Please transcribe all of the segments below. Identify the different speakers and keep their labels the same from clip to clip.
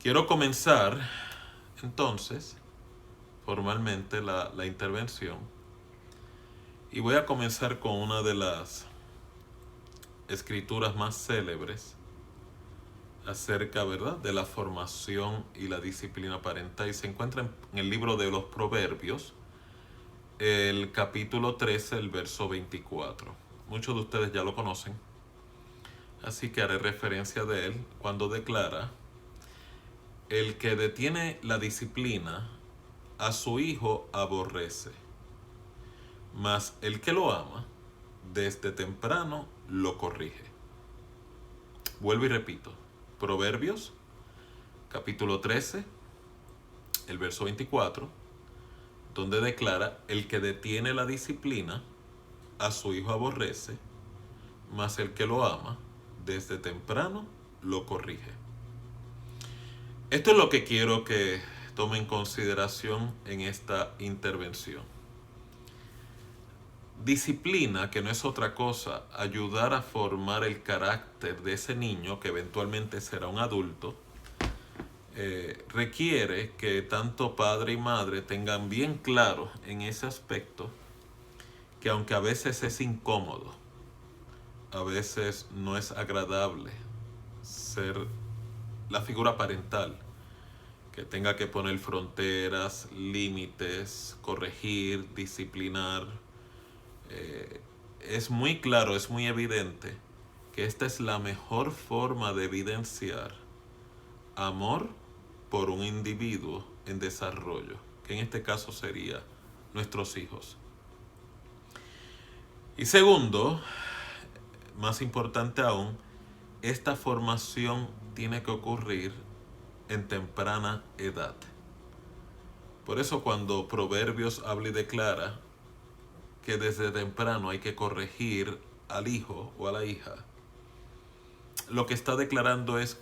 Speaker 1: Quiero comenzar entonces formalmente la intervención y voy a comenzar con una de las escrituras más célebres acerca, ¿verdad?, de la formación y la disciplina parental y se encuentra en el libro de los Proverbios, el capítulo 13, el verso 24. Muchos de ustedes ya lo conocen, así que haré referencia de él cuando declara: el que detiene la disciplina a su hijo aborrece, mas el que lo ama desde temprano lo corrige. Vuelvo y repito, Proverbios capítulo 13, el verso 24, donde declara: el que detiene la disciplina a su hijo aborrece, mas el que lo ama desde temprano lo corrige. Esto es lo que quiero que tome en consideración en esta intervención. Disciplina, que no es otra cosa, ayudar a formar el carácter de ese niño que eventualmente será un adulto, requiere que tanto padre y madre tengan bien claro en ese aspecto que aunque a veces es incómodo, a veces no es agradable ser la figura parental, que tenga que poner fronteras, límites, corregir, disciplinar, es muy claro, es muy evidente que esta es la mejor forma de evidenciar amor por un individuo en desarrollo, que en este caso sería nuestros hijos. Y segundo, más importante aún, esta formación tiene que ocurrir en temprana edad. Por eso cuando Proverbios habla y declara que desde temprano hay que corregir al hijo o a la hija, lo que está declarando es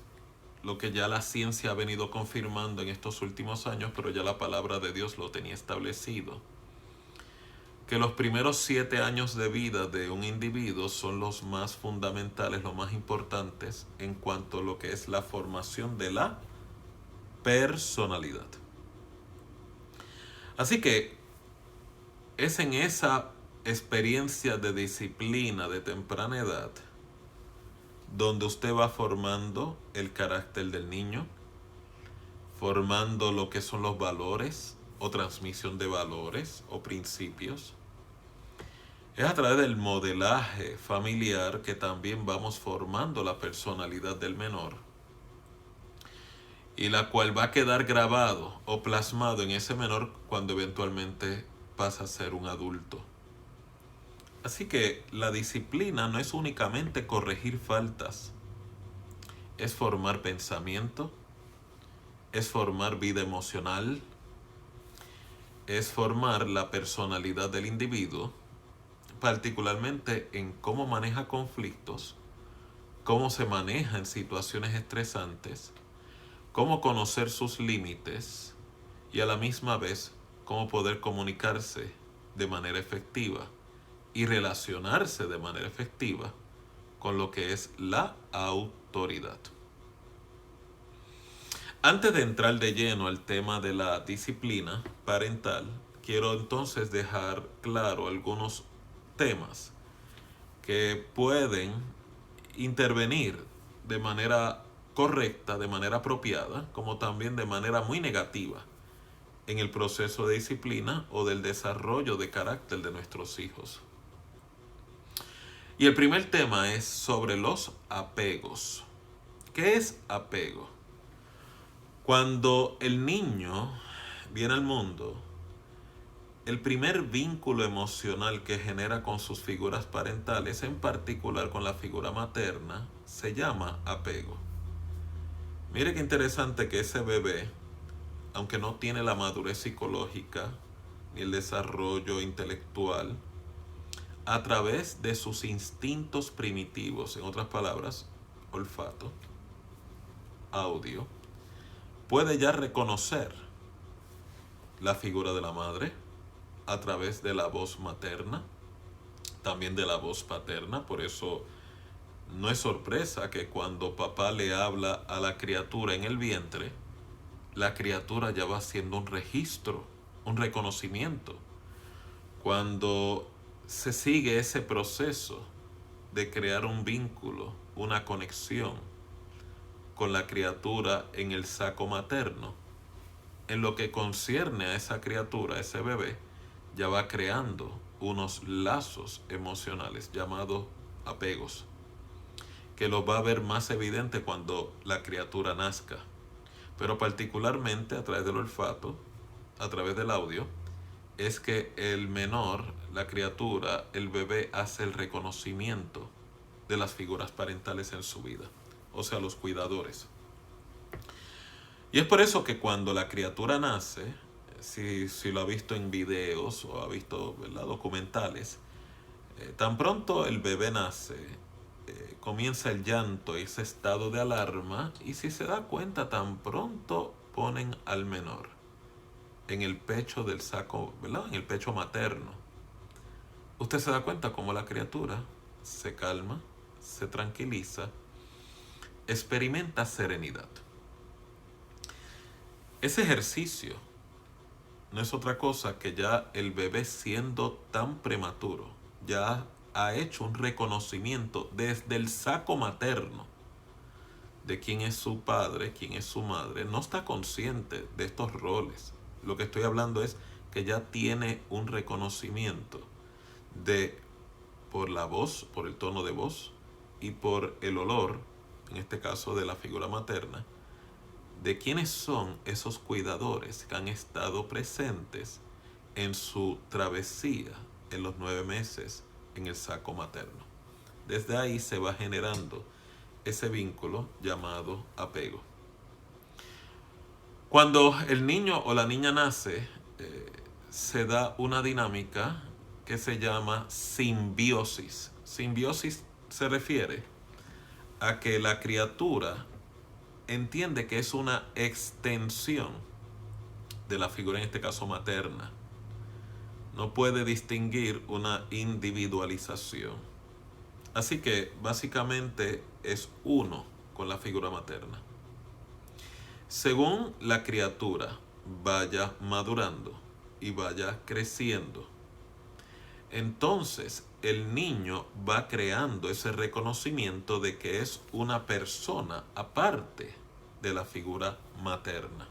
Speaker 1: lo que ya la ciencia ha venido confirmando en estos últimos años, pero ya la palabra de Dios lo tenía establecido: que los primeros 7 años de vida de un individuo son los más fundamentales, los más importantes en cuanto a lo que es la formación de la personalidad. Así que es en esa experiencia de disciplina de temprana edad donde usted va formando el carácter del niño, formando lo que son los valores o transmisión de valores o principios. Es a través del modelaje familiar que también vamos formando la personalidad del menor, y la cual va a quedar grabado o plasmado en ese menor cuando eventualmente pasa a ser un adulto. Así que la disciplina no es únicamente corregir faltas, es formar pensamiento, es formar vida emocional, es formar la personalidad del individuo, particularmente en cómo maneja conflictos, cómo se maneja en situaciones estresantes, cómo conocer sus límites y a la misma vez cómo poder comunicarse de manera efectiva y relacionarse de manera efectiva con lo que es la autoridad. Antes de entrar de lleno al tema de la disciplina parental, quiero entonces dejar claro algunos temas que pueden intervenir de manera correcta, de manera apropiada, como también de manera muy negativa en el proceso de disciplina o del desarrollo de carácter de nuestros hijos. Y el primer tema es sobre los apegos. ¿Qué es apego? Cuando el niño viene al mundo, el primer vínculo emocional que genera con sus figuras parentales, en particular con la figura materna, se llama apego. Mire qué interesante que ese bebé, aunque no tiene la madurez psicológica ni el desarrollo intelectual, a través de sus instintos primitivos, en otras palabras, olfato, audio, puede ya reconocer la figura de la madre a través de la voz materna, también de la voz paterna. Por eso no es sorpresa que cuando papá le habla a la criatura en el vientre, la criatura ya va haciendo un registro, un reconocimiento. Cuando se sigue ese proceso de crear un vínculo, una conexión con la criatura en el saco materno, en lo que concierne a esa criatura, ese bebé, ya va creando unos lazos emocionales llamados apegos, que los va a ver más evidente cuando la criatura nazca, pero particularmente a través del olfato, a través del audio, es que el menor, la criatura, el bebé hace el reconocimiento de las figuras parentales en su vida, o sea, los cuidadores. Y es por eso que cuando la criatura nace, si lo ha visto en videos o ha visto, ¿verdad?, documentales, tan pronto el bebé nace, comienza el llanto, ese estado de alarma, y si se da cuenta, tan pronto ponen al menor en el pecho del saco, ¿verdad?, en el pecho materno. Usted se da cuenta cómo la criatura se calma, se tranquiliza, experimenta serenidad. Ese ejercicio no es otra cosa que ya el bebé, siendo tan prematuro, ya ha hecho un reconocimiento desde el saco materno de quién es su padre, quién es su madre. No está consciente de estos roles. Lo que estoy hablando es que ya tiene un reconocimiento de, por la voz, por el tono de voz y por el olor, en este caso de la figura materna, de quiénes son esos cuidadores que han estado presentes en su travesía en los 9 meses en el saco materno. Desde ahí se va generando ese vínculo llamado apego. Cuando el niño o la niña nace, se da una dinámica que se llama simbiosis. Simbiosis se refiere a que la criatura entiende que es una extensión de la figura, en este caso materna. No puede distinguir una individualización. Así que básicamente es uno con la figura materna. Según la criatura vaya madurando y vaya creciendo, entonces el niño va creando ese reconocimiento de que es una persona aparte de la figura materna.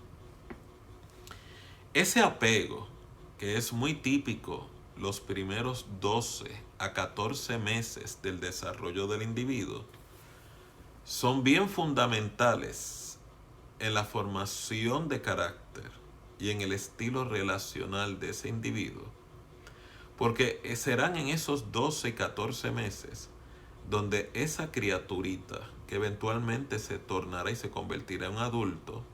Speaker 1: Ese apego, que es muy típico los primeros 12 a 14 meses del desarrollo del individuo, son bien fundamentales en la formación de carácter y en el estilo relacional de ese individuo, porque serán en esos 12 y 14 meses donde esa criaturita, que eventualmente se tornará y se convertirá en un adulto,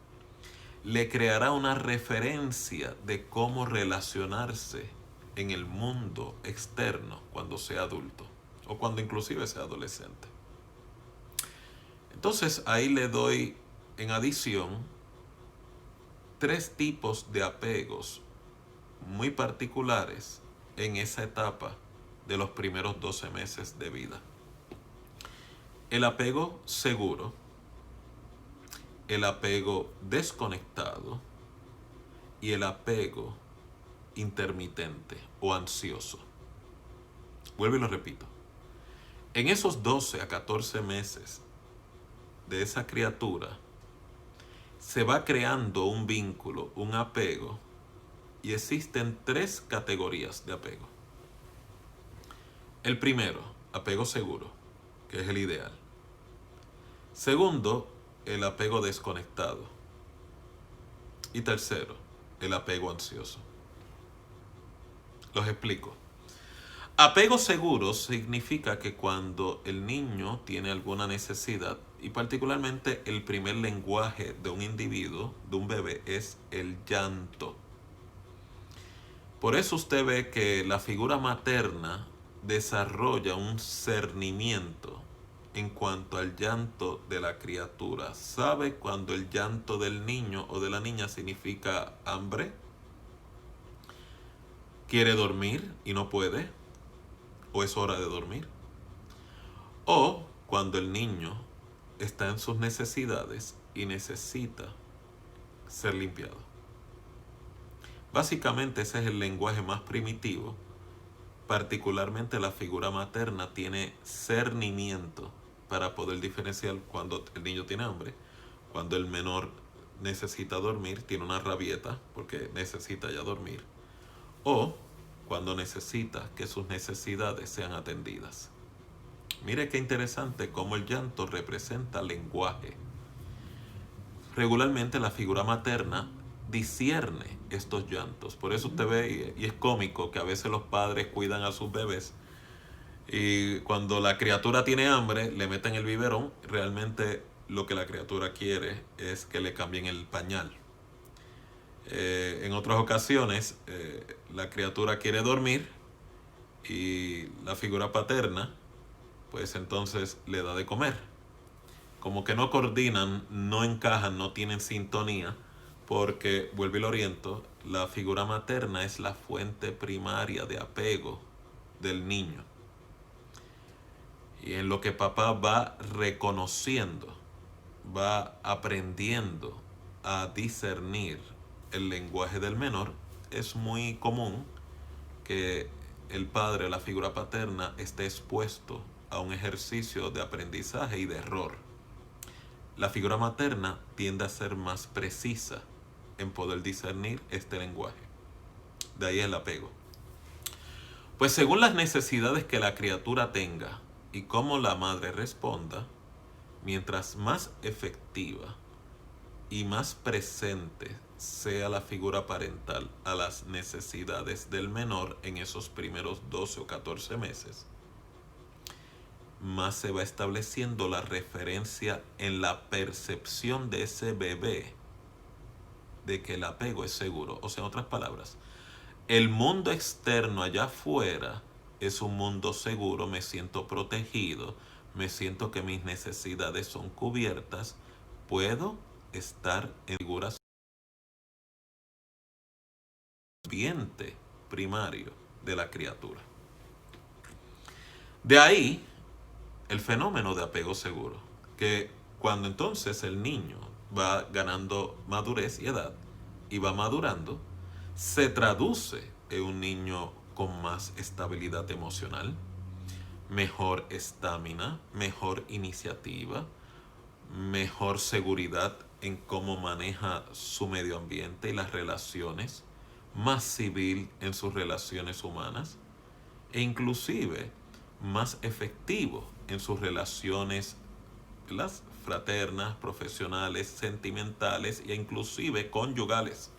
Speaker 1: le creará una referencia de cómo relacionarse en el mundo externo cuando sea adulto o cuando inclusive sea adolescente. Entonces ahí le doy en adición 3 tipos de apegos muy particulares en esa etapa de los primeros 12 meses de vida. El apego seguro, el apego desconectado y el apego intermitente o ansioso. Vuelvo y lo repito. En esos 12 a 14 meses de esa criatura se va creando un vínculo, un apego, y existen 3 categorías de apego. El primero, apego seguro, que es el ideal. Segundo, el apego desconectado. Y tercero, el apego ansioso. Los explico. Apego seguro significa que cuando el niño tiene alguna necesidad, y particularmente el primer lenguaje de un individuo, de un bebé, es el llanto. Por eso usted ve que la figura materna desarrolla un cernimiento en cuanto al llanto de la criatura. ¿Sabe cuando el llanto del niño o de la niña significa hambre? ¿Quiere dormir y no puede? ¿O es hora de dormir? O cuando el niño está en sus necesidades y necesita ser limpiado. Básicamente ese es el lenguaje más primitivo. Particularmente la figura materna tiene cernimiento para poder diferenciar cuando el niño tiene hambre, cuando el menor necesita dormir, tiene una rabieta porque necesita ya dormir, o cuando necesita que sus necesidades sean atendidas. Mire qué interesante cómo el llanto representa lenguaje. Regularmente la figura materna discierne estos llantos. Por eso usted ve, y es cómico, que a veces los padres cuidan a sus bebés y cuando la criatura tiene hambre, le meten el biberón. Realmente lo que la criatura quiere es que le cambien el pañal. En otras ocasiones, la criatura quiere dormir y la figura paterna, pues entonces le da de comer. Como que no coordinan, no encajan, no tienen sintonía, porque, vuelvo y lo oriento, la figura materna es la fuente primaria de apego del niño. Y en lo que papá va reconociendo, va aprendiendo a discernir el lenguaje del menor, es muy común que el padre, la figura paterna, esté expuesto a un ejercicio de aprendizaje y de error. La figura materna tiende a ser más precisa en poder discernir este lenguaje. De ahí el apego. Pues según las necesidades que la criatura tenga y cómo la madre responda, mientras más efectiva y más presente sea la figura parental a las necesidades del menor en esos primeros 12 o 14 meses, más se va estableciendo la referencia en la percepción de ese bebé de que el apego es seguro. O sea, en otras palabras, el mundo externo allá afuera es un mundo seguro, me siento protegido, me siento que mis necesidades son cubiertas, puedo estar en figuras ambiente primario de la criatura. De ahí el fenómeno de apego seguro, que cuando entonces el niño va ganando madurez y edad y va madurando, se traduce en un niño con más estabilidad emocional, mejor estamina, mejor iniciativa, mejor seguridad en cómo maneja su medio ambiente y las relaciones, más civil en sus relaciones humanas e inclusive más efectivo en sus relaciones, las fraternas, profesionales, sentimentales e inclusive conyugales.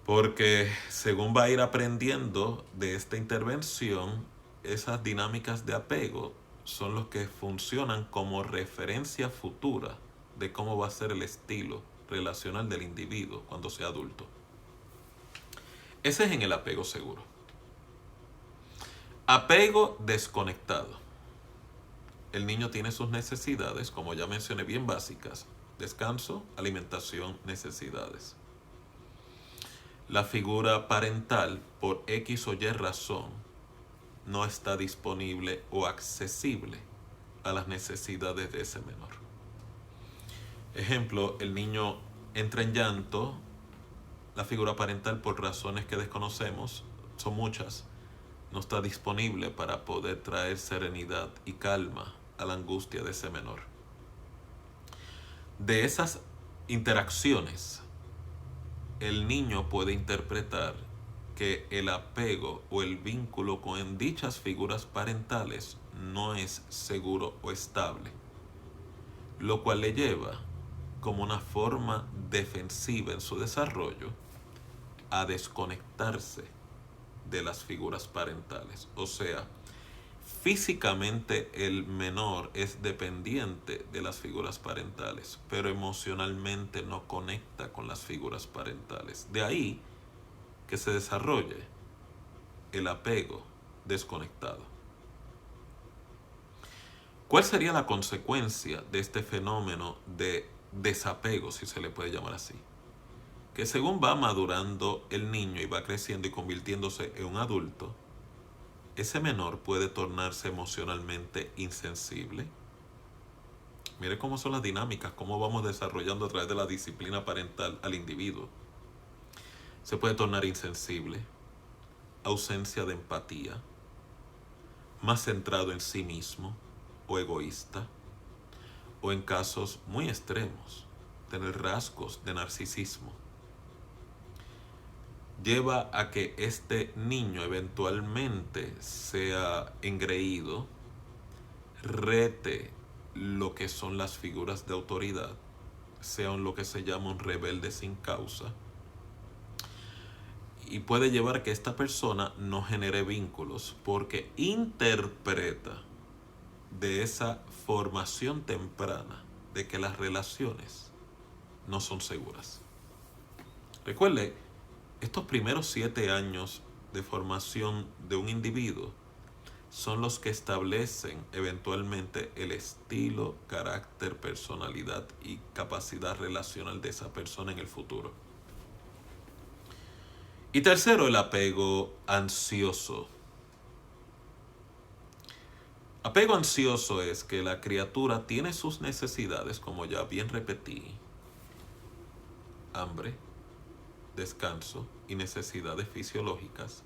Speaker 1: Porque según va a ir aprendiendo de esta intervención, esas dinámicas de apego son los que funcionan como referencia futura de cómo va a ser el estilo relacional del individuo cuando sea adulto. Ese es en el apego seguro. Apego desconectado. El niño tiene sus necesidades, como ya mencioné, bien básicas: descanso, alimentación, necesidades. La figura parental, por X o Y razón, no está disponible o accesible a las necesidades de ese menor. Ejemplo, el niño entra en llanto, la figura parental, por razones que desconocemos, son muchas, no está disponible para poder traer serenidad y calma a la angustia de ese menor. De esas interacciones, el niño puede interpretar que el apego o el vínculo con dichas figuras parentales no es seguro o estable, lo cual le lleva, como una forma defensiva en su desarrollo, a desconectarse de las figuras parentales. O sea, físicamente el menor es dependiente de las figuras parentales, pero emocionalmente no conecta con las figuras parentales. De ahí que se desarrolle el apego desconectado. ¿Cuál sería la consecuencia de este fenómeno de desapego, si se le puede llamar así? Que según va madurando el niño y va creciendo y convirtiéndose en un adulto, ese menor puede tornarse emocionalmente insensible, Mire cómo son las dinámicas, cómo vamos desarrollando a través de la disciplina parental al individuo. Se puede tornar insensible, ausencia de empatía, más centrado en sí mismo o egoísta, o en casos muy extremos, tener rasgos de narcisismo. Lleva a que este niño eventualmente sea engreído, rete lo que son las figuras de autoridad, sea lo que se llama un rebelde sin causa, y puede llevar a que esta persona no genere vínculos porque interpreta de esa formación temprana de que las relaciones no son seguras. Recuerde, estos primeros 7 años de formación de un individuo son los que establecen eventualmente el estilo, carácter, personalidad y capacidad relacional de esa persona en el futuro. Y tercero, el apego ansioso. Apego ansioso es que la criatura tiene sus necesidades, como ya bien repetí: hambre, descanso y necesidades fisiológicas.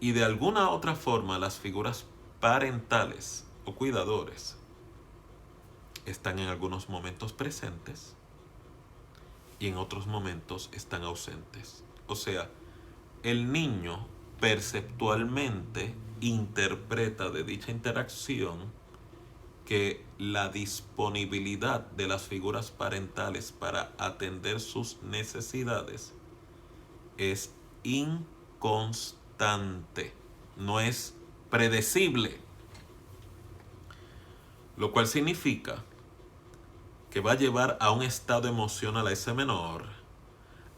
Speaker 1: Y de alguna otra forma las figuras parentales o cuidadores están en algunos momentos presentes y en otros momentos están ausentes. O sea, el niño perceptualmente interpreta de dicha interacción que la disponibilidad de las figuras parentales para atender sus necesidades es inconstante, no es predecible, lo cual significa que va a llevar a un estado emocional a ese menor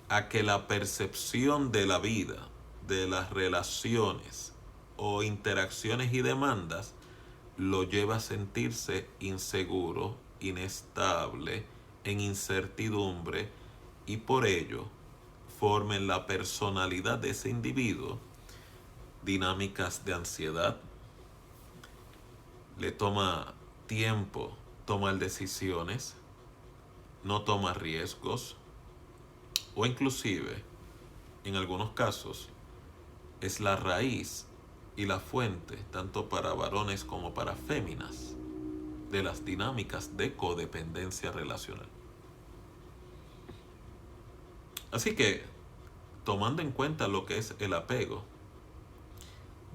Speaker 1: a que la percepción de la vida, de las relaciones o interacciones y demandas lo lleva a sentirse inseguro, inestable, en incertidumbre, y por ello formen la personalidad de ese individuo dinámicas de ansiedad, le toma tiempo tomar decisiones, no toma riesgos, o inclusive, en algunos casos, es la raíz y la fuente, tanto para varones como para féminas, de las dinámicas de codependencia relacional. Así que, tomando en cuenta lo que es el apego,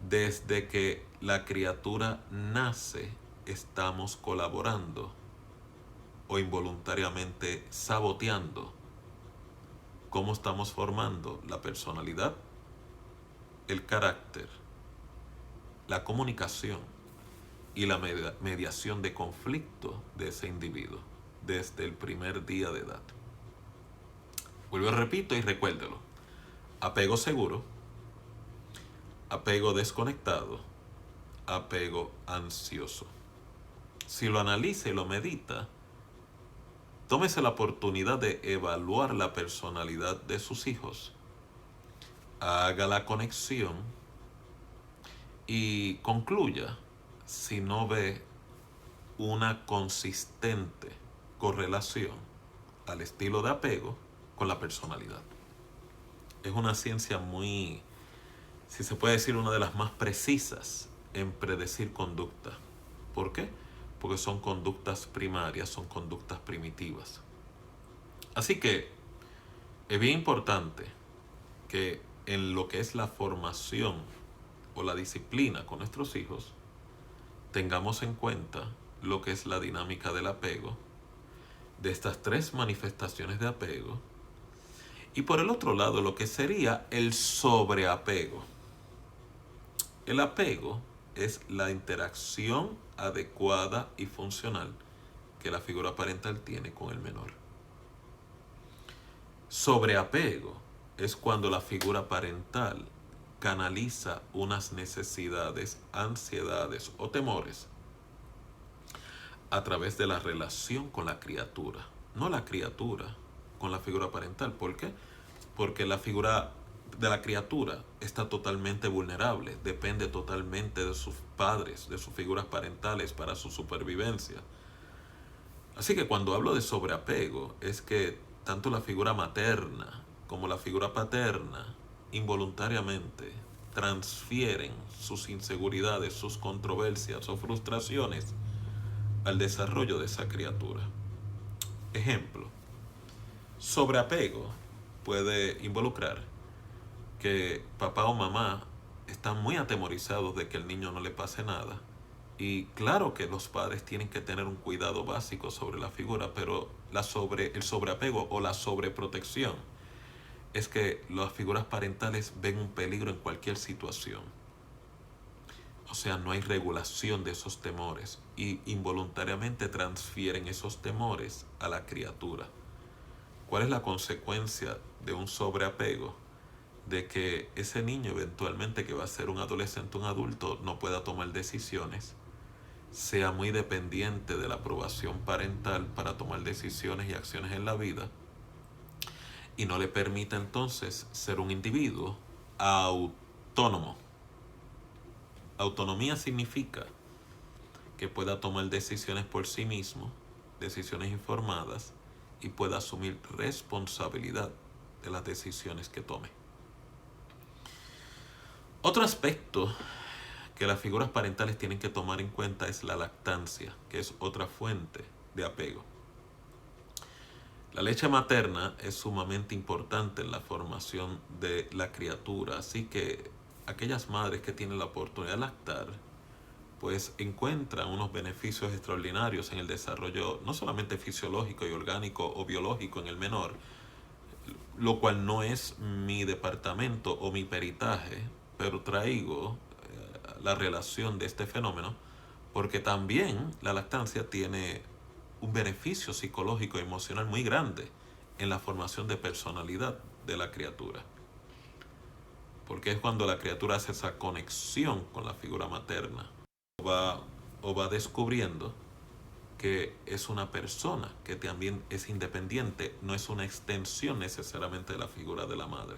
Speaker 1: desde que la criatura nace, estamos colaborando o involuntariamente saboteando cómo estamos formando la personalidad, el carácter, la comunicación y la mediación de conflicto de ese individuo desde el primer día de edad. Vuelvo y repito y recuérdelo: apego seguro, apego desconectado, apego ansioso. Si lo analiza y lo medita, tómese la oportunidad de evaluar la personalidad de sus hijos, haga la conexión y concluya si no ve una consistente correlación al estilo de apego con la personalidad. Es una ciencia muy, si se puede decir, una de las más precisas en predecir conducta. ¿Por qué? Porque son conductas primarias, son conductas primitivas. Así que es bien importante que en lo que es la formación o la disciplina con nuestros hijos, tengamos en cuenta lo que es la dinámica del apego, de estas 3 manifestaciones de apego, y por el otro lado lo que sería el sobreapego. El apego es la interacción adecuada y funcional que la figura parental tiene con el menor. Sobreapego es cuando la figura parental canaliza unas necesidades, ansiedades o temores a través de la relación con la criatura, no la criatura con la figura parental. ¿Por qué? Porque la figura de la criatura está totalmente vulnerable, depende totalmente de sus padres, de sus figuras parentales para su supervivencia. Así que cuando hablo de sobreapego es que tanto la figura materna como la figura paterna involuntariamente transfieren sus inseguridades, sus controversias o frustraciones al desarrollo de esa criatura. Ejemplo, sobreapego puede involucrar que papá o mamá están muy atemorizados de que el niño no le pase nada. Y claro que los padres tienen que tener un cuidado básico sobre la figura, pero el sobreapego o la sobreprotección es que las figuras parentales ven un peligro en cualquier situación. O sea, no hay regulación de esos temores y involuntariamente transfieren esos temores a la criatura. ¿Cuál es la consecuencia de un sobreapego? De que ese niño eventualmente, que va a ser un adolescente, un adulto, no pueda tomar decisiones, sea muy dependiente de la aprobación parental para tomar decisiones y acciones en la vida, y no le permita entonces ser un individuo autónomo. Autonomía significa que pueda tomar decisiones por sí mismo, decisiones informadas, y pueda asumir responsabilidad de las decisiones que tome. Otro aspecto que las figuras parentales tienen que tomar en cuenta es la lactancia, que es otra fuente de apego. La leche materna es sumamente importante en la formación de la criatura, así que aquellas madres que tienen la oportunidad de lactar, pues encuentran unos beneficios extraordinarios en el desarrollo, no solamente fisiológico y orgánico o biológico en el menor, lo cual no es mi departamento o mi peritaje, pero traigo la relación de este fenómeno, porque también la lactancia tiene un beneficio psicológico y emocional muy grande en la formación de personalidad de la criatura. Porque es cuando la criatura hace esa conexión con la figura materna o va descubriendo que es una persona que también es independiente, no es una extensión necesariamente de la figura de la madre.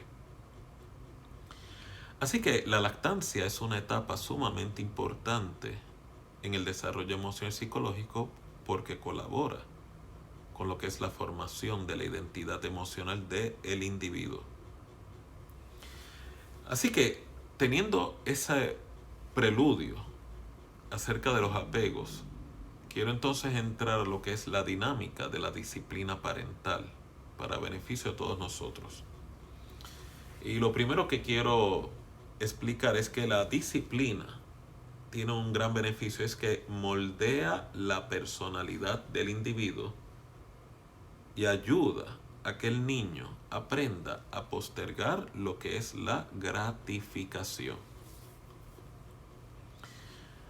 Speaker 1: Así que la lactancia es una etapa sumamente importante en el desarrollo emocional y psicológico, porque colabora con lo que es la formación de la identidad emocional del individuo. Así que, teniendo ese preludio acerca de los apegos, quiero entonces entrar a lo que es la dinámica de la disciplina parental para beneficio de todos nosotros. Y lo primero que quiero explicar es que la disciplina tiene un gran beneficio, es que moldea la personalidad del individuo y ayuda a que el niño aprenda a postergar lo que es la gratificación.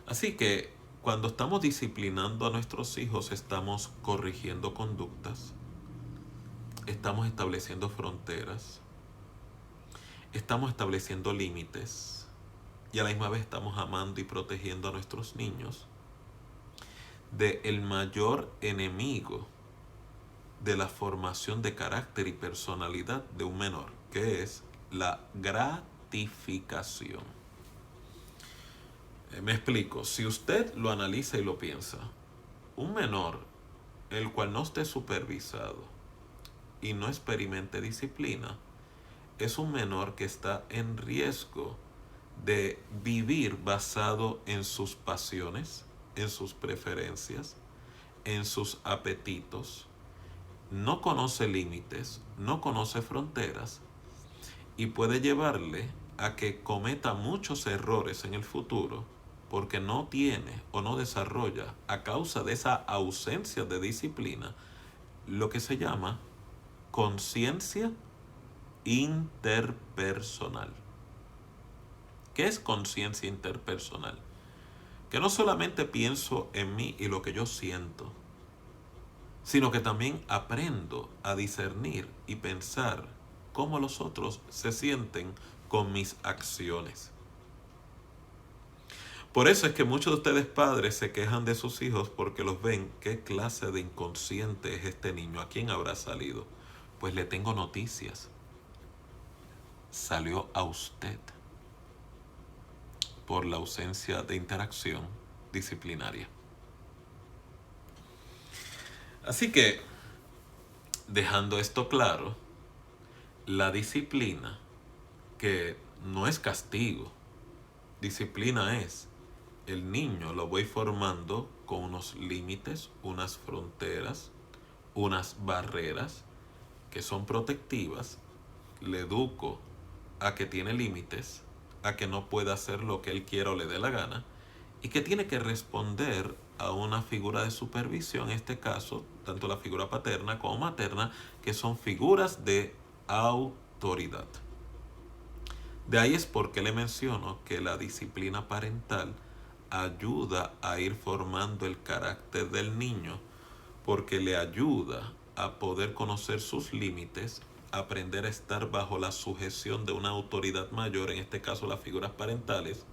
Speaker 1: Así que cuando estamos disciplinando a nuestros hijos, estamos corrigiendo conductas, estamos estableciendo fronteras, estamos estableciendo límites y a la misma vez estamos amando y protegiendo a nuestros niños del mayor enemigo de la formación de carácter y personalidad de un menor, que es la gratificación. Me explico, si usted lo analiza y lo piensa, un menor el cual no esté supervisado y no experimente disciplina, es un menor que está en riesgo de vivir basado en sus pasiones, en sus preferencias, en sus apetitos. No conoce límites, no conoce fronteras y puede llevarle a que cometa muchos errores en el futuro, porque no tiene o no desarrolla, a causa de esa ausencia de disciplina, lo que se llama conciencia interpersonal. ¿Qué es conciencia interpersonal? Que no solamente pienso en mí y lo que yo siento, sino que también aprendo a discernir y pensar cómo los otros se sienten con mis acciones. Por eso es que muchos de ustedes padres se quejan de sus hijos porque los ven. ¿Qué clase de inconsciente es este niño? ¿A quién habrá salido? Pues le tengo noticias. Salió a usted por la ausencia de interacción disciplinaria. Así que, dejando esto claro, la disciplina, que no es castigo, disciplina es, el niño lo voy formando con unos límites, unas fronteras, unas barreras que son protectivas, le educo a que tiene límites, a que no puede hacer lo que él quiera o le dé la gana, y que tiene que responder a una figura de supervisión, en este caso, tanto la figura paterna como materna, que son figuras de autoridad. De ahí es porque le menciono que la disciplina parental ayuda a ir formando el carácter del niño, porque le ayuda a poder conocer sus límites, aprender a estar bajo la sujeción de una autoridad mayor, en este caso las figuras parentales,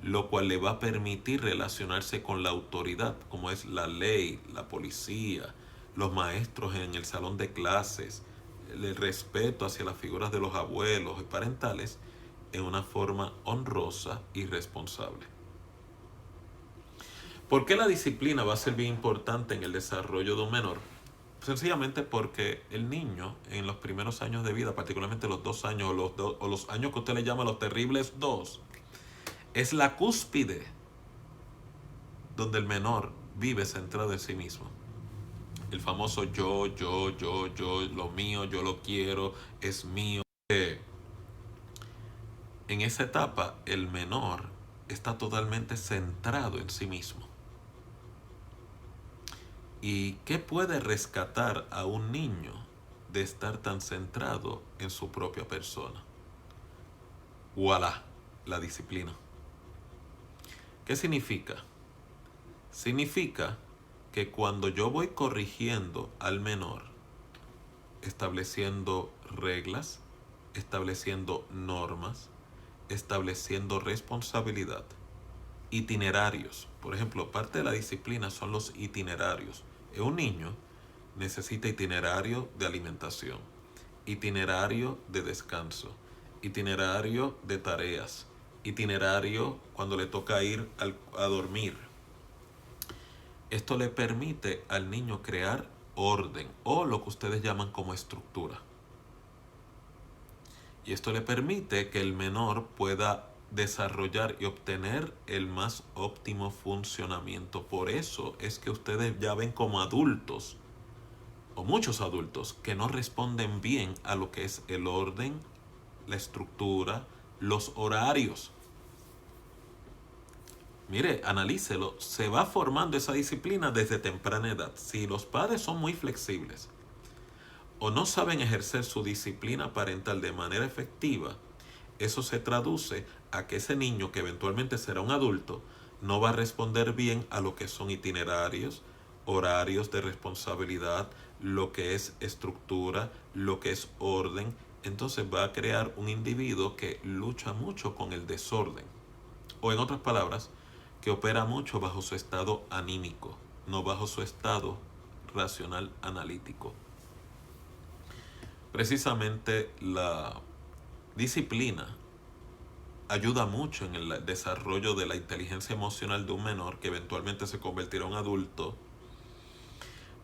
Speaker 1: lo cual le va a permitir relacionarse con la autoridad, como es la ley, la policía, los maestros en el salón de clases, el respeto hacia las figuras de los abuelos y parentales, en una forma honrosa y responsable. ¿Por qué la disciplina va a ser bien importante en el desarrollo de un menor? Sencillamente porque el niño en los primeros años de vida, particularmente los 2 años o los años que usted le llama los terribles 2, es la cúspide donde el menor vive centrado en sí mismo. El famoso yo, lo mío, yo lo quiero, es mío. En esa etapa el menor está totalmente centrado en sí mismo. ¿Y qué puede rescatar a un niño de estar tan centrado en su propia persona? Voilà, la disciplina. ¿Qué significa? Significa que cuando yo voy corrigiendo al menor, estableciendo reglas, estableciendo normas, estableciendo responsabilidad, itinerarios. Por ejemplo, parte de la disciplina son los itinerarios. Un niño necesita itinerario de alimentación, itinerario de descanso, itinerario de tareas, itinerario cuando le toca ir a dormir. Esto le permite al niño crear orden o lo que ustedes llaman como estructura. Y esto le permite que el menor pueda desarrollar y obtener el más óptimo funcionamiento. Por eso es que ustedes ya ven como adultos, o muchos adultos, que no responden bien a lo que es el orden, la estructura, los horarios. Mire, analícelo, se va formando esa disciplina desde temprana edad. Si los padres son muy flexibles o no saben ejercer su disciplina parental de manera efectiva, eso se traduce a que ese niño, que eventualmente será un adulto, no va a responder bien a lo que son itinerarios, horarios de responsabilidad, lo que es estructura, lo que es orden. Entonces va a crear un individuo que lucha mucho con el desorden. O en otras palabras, que opera mucho bajo su estado anímico, no bajo su estado racional analítico. Precisamente la disciplina ayuda mucho en el desarrollo de la inteligencia emocional de un menor que eventualmente se convertirá en un adulto,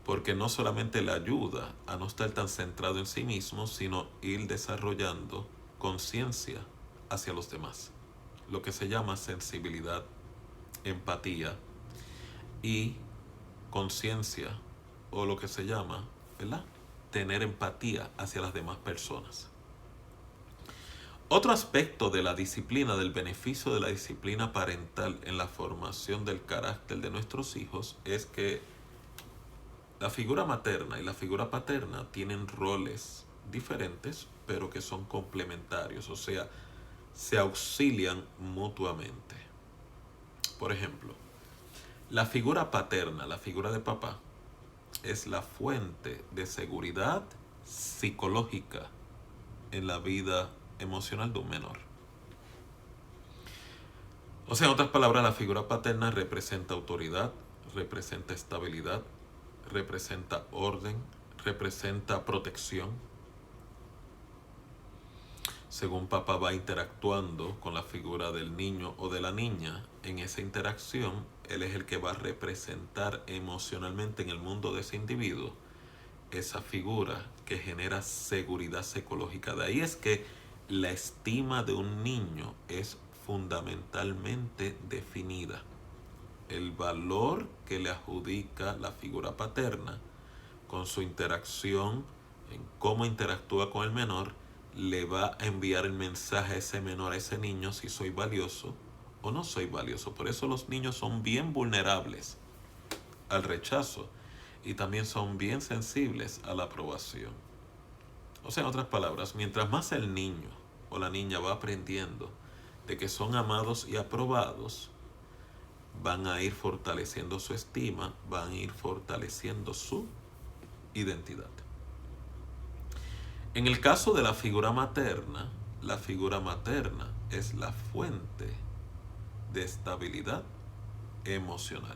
Speaker 1: porque no solamente le ayuda a no estar tan centrado en sí mismo, sino ir desarrollando conciencia hacia los demás, lo que se llama sensibilidad, empatía y conciencia, o lo que se llama, ¿verdad?, tener empatía hacia las demás personas. Otro aspecto de la disciplina, del beneficio de la disciplina parental en la formación del carácter de nuestros hijos, es que la figura materna y la figura paterna tienen roles diferentes, pero que son complementarios, o sea, se auxilian mutuamente. Por ejemplo, la figura paterna, la figura de papá, es la fuente de seguridad psicológica en la vida emocional de un menor. O sea, en otras palabras, la figura paterna representa autoridad, representa estabilidad, representa orden, representa protección. según papá va interactuando con la figura del niño o de la niña, en esa interacción, él es el que va a representar emocionalmente en el mundo de ese individuo esa figura que genera seguridad psicológica. De ahí es que la estima de un niño es fundamentalmente definida. El valor que le adjudica la figura paterna con su interacción, en cómo interactúa con el menor, le va a enviar el mensaje a ese menor, a ese niño, si soy valioso o no soy valioso. Por eso los niños son bien vulnerables al rechazo y también son bien sensibles a la aprobación. O sea, en otras palabras, mientras más el niño o la niña va aprendiendo de que son amados y aprobados, van a ir fortaleciendo su estima, van a ir fortaleciendo su identidad. En el caso de la figura materna es la fuente de estabilidad emocional.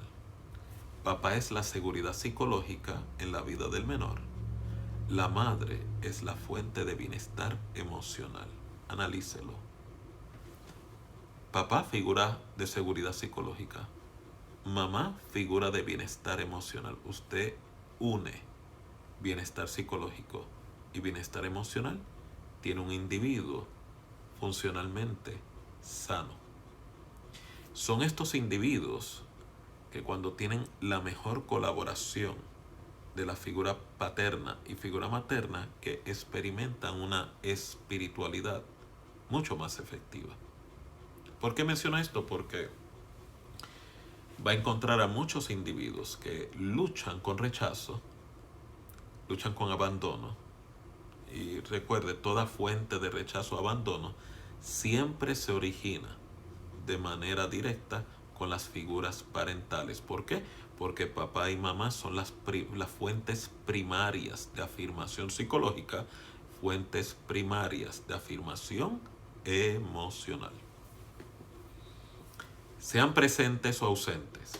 Speaker 1: Papá es la seguridad psicológica en la vida del menor. La madre es la fuente de bienestar emocional. Analícelo. Papá, figura de seguridad psicológica. Mamá, figura de bienestar emocional. Usted une bienestar psicológico y bienestar emocional. Tiene un individuo funcionalmente sano. Son estos individuos que cuando tienen la mejor colaboración de la figura paterna y figura materna, que experimentan una espiritualidad mucho más efectiva. ¿Por qué menciono esto? Porque va a encontrar a muchos individuos que luchan con rechazo, luchan con abandono. Y recuerde, toda fuente de rechazo o abandono siempre se origina de manera directa con las figuras parentales. ¿Por qué? Porque papá y mamá son las fuentes primarias de afirmación psicológica, fuentes primarias de afirmación emocional. Sean presentes o ausentes,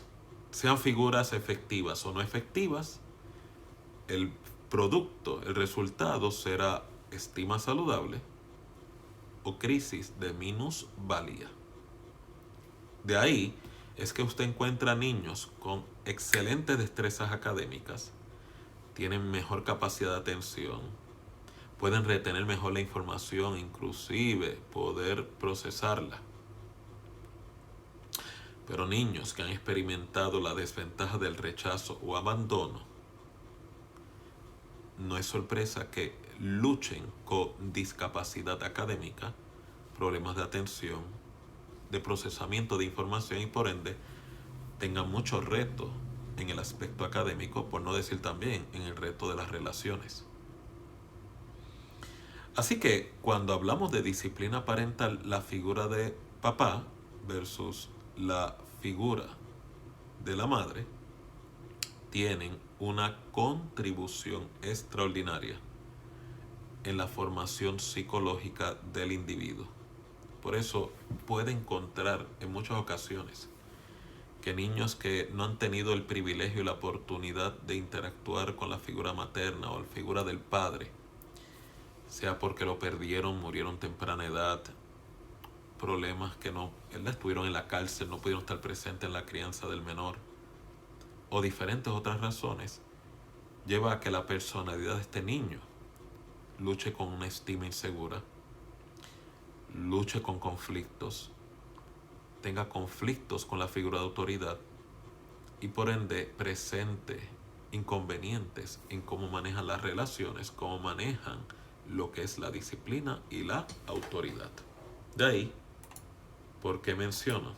Speaker 1: sean figuras efectivas o no efectivas, el producto, el resultado será estima saludable o crisis de minusvalía. De ahí es que usted encuentra niños con excelentes destrezas académicas, tienen mejor capacidad de atención, pueden retener mejor la información, inclusive poder procesarla. Pero niños que han experimentado la desventaja del rechazo o abandono, no es sorpresa que luchen con discapacidad académica, problemas de atención, de procesamiento de información y por ende tengan muchos retos en el aspecto académico, por no decir también en el reto de las relaciones. Así que cuando hablamos de disciplina parental, la figura de papá versus la figura de la madre tienen una contribución extraordinaria en la formación psicológica del individuo. Por eso puede encontrar en muchas ocasiones que niños que no han tenido el privilegio y la oportunidad de interactuar con la figura materna o la figura del padre, sea porque lo perdieron, murieron temprana edad, problemas que no estuvieron en la cárcel, no pudieron estar presentes en la crianza del menor, o diferentes otras razones, lleva a que la personalidad de este niño luche con una estima insegura, luche con conflictos, tenga conflictos con la figura de autoridad y por ende presente inconvenientes en cómo manejan las relaciones, cómo manejan lo que es la disciplina y la autoridad. De ahí, ¿por qué menciono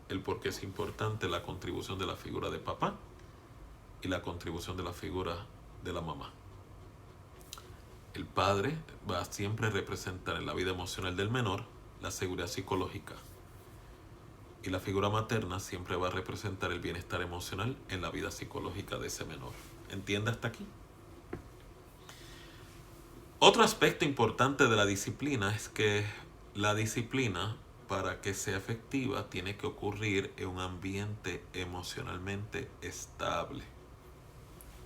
Speaker 1: el por qué es importante la contribución de la figura de papá y la contribución de la figura de la mamá? El padre va a siempre representar en la vida emocional del menor la seguridad psicológica y la figura materna siempre va a representar el bienestar emocional en la vida psicológica de ese menor. ¿Entiende hasta aquí? Otro aspecto importante de la disciplina es que la disciplina, para que sea efectiva, tiene que ocurrir en un ambiente emocionalmente estable.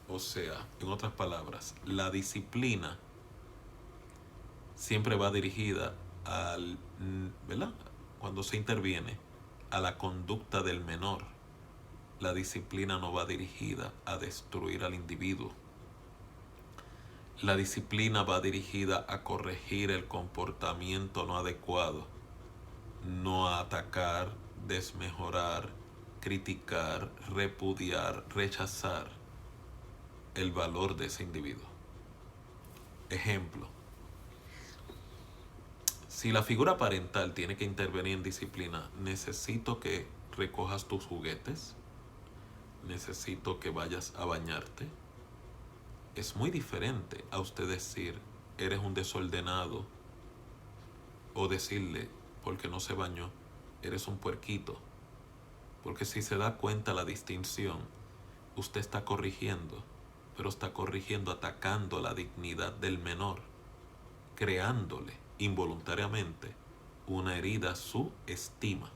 Speaker 1: O sea, en otras palabras, la disciplina siempre va dirigida al, ¿verdad? Cuando se interviene a la conducta del menor. La disciplina no va dirigida a destruir al individuo. La disciplina va dirigida a corregir el comportamiento no adecuado, no a atacar, desmejorar, criticar, repudiar, rechazar el valor de ese individuo. Ejemplo, si la figura parental tiene que intervenir en disciplina, necesito que recojas tus juguetes, necesito que vayas a bañarte. Es muy diferente a usted decir, eres un desordenado, o decirle, porque no se bañó, eres un puerquito. Porque si se da cuenta la distinción, usted está corrigiendo, pero está corrigiendo atacando la dignidad del menor, creándole involuntariamente una herida a su estima.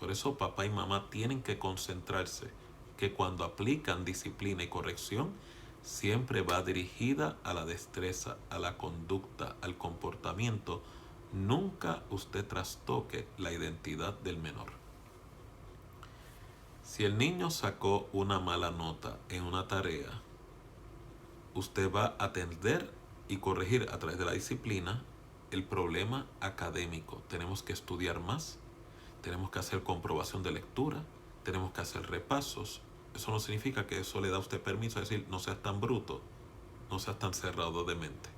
Speaker 1: Por eso papá y mamá tienen que concentrarse que cuando aplican disciplina y corrección, siempre va dirigida a la destreza, a la conducta, al comportamiento. Nunca usted trastoque la identidad del menor. Si el niño sacó una mala nota en una tarea, usted va a atender y corregir a través de la disciplina el problema académico. Tenemos que estudiar más, tenemos que hacer comprobación de lectura, tenemos que hacer repasos. Eso no significa que eso le da a usted permiso a decir, no seas tan bruto, no seas tan cerrado de mente.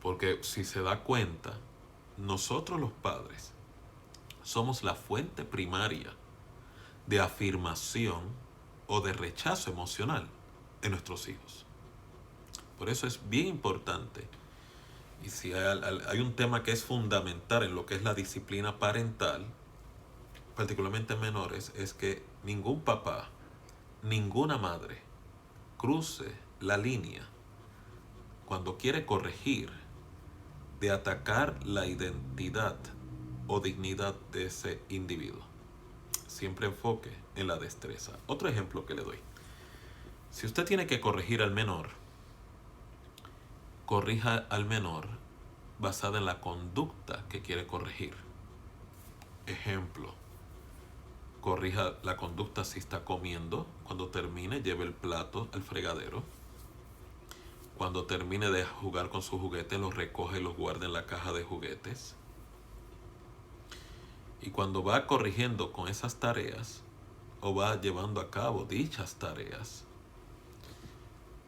Speaker 1: Porque si se da cuenta, nosotros los padres somos la fuente primaria de afirmación o de rechazo emocional en nuestros hijos. Por eso es bien importante. Y si hay un tema que es fundamental en lo que es la disciplina parental, particularmente en menores, es que ningún papá, ninguna madre cruce la línea cuando quiere corregir de atacar la identidad o dignidad de ese individuo. Siempre enfoque en la destreza. Otro ejemplo que le doy. Si usted tiene que corregir al menor, corrija al menor basada en la conducta que quiere corregir. Ejemplo, corrija la conducta si está comiendo. Cuando termine, lleve el plato al fregadero. Cuando termine de jugar con sus juguetes, los recoge y los guarda en la caja de juguetes. Y cuando va corrigiendo con esas tareas, o va llevando a cabo dichas tareas,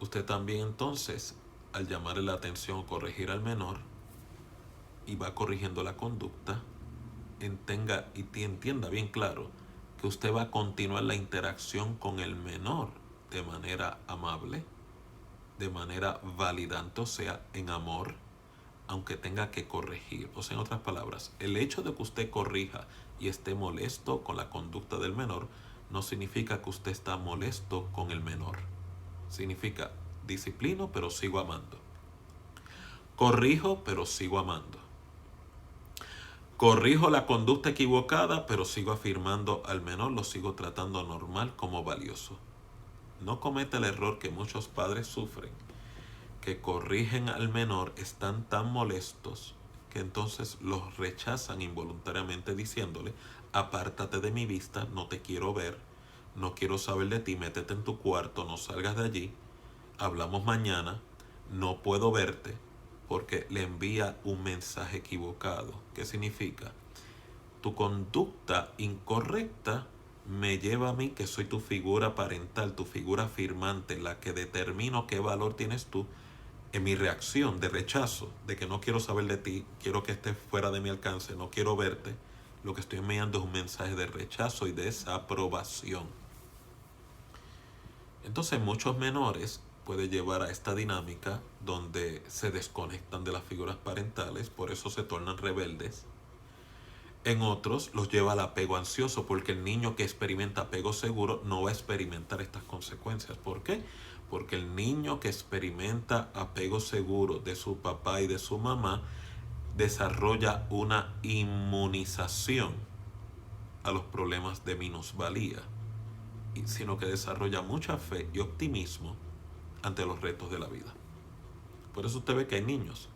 Speaker 1: usted también entonces, al llamarle la atención o corregir al menor, y va corrigiendo la conducta, entienda bien claro que usted va a continuar la interacción con el menor de manera amable, de manera validante, o sea, en amor, aunque tenga que corregir. O sea, en otras palabras, el hecho de que usted corrija y esté molesto con la conducta del menor, no significa que usted está molesto con el menor. Significa disciplino, pero sigo amando. Corrijo, pero sigo amando. Corrijo la conducta equivocada, pero sigo afirmando al menor, lo sigo tratando normal como valioso. No cometa el error que muchos padres sufren, que corrigen al menor, están tan molestos que entonces los rechazan involuntariamente diciéndole, apártate de mi vista, no te quiero ver, no quiero saber de ti, métete en tu cuarto, no salgas de allí, hablamos mañana, no puedo verte, porque le envía un mensaje equivocado. ¿Qué significa? Tu conducta incorrecta me lleva a mí, que soy tu figura parental, tu figura firmante, la que determino qué valor tienes tú, en mi reacción de rechazo, de que no quiero saber de ti, quiero que estés fuera de mi alcance, no quiero verte, lo que estoy enviando es un mensaje de rechazo y desaprobación. Entonces muchos menores puede llevar a esta dinámica donde se desconectan de las figuras parentales, por eso se tornan rebeldes. En otros los lleva al apego ansioso, porque el niño que experimenta apego seguro no va a experimentar estas consecuencias. ¿Por qué? Porque el niño que experimenta apego seguro de su papá y de su mamá desarrolla una inmunización a los problemas de minusvalía, sino que desarrolla mucha fe y optimismo ante los retos de la vida. Por eso usted ve que hay niños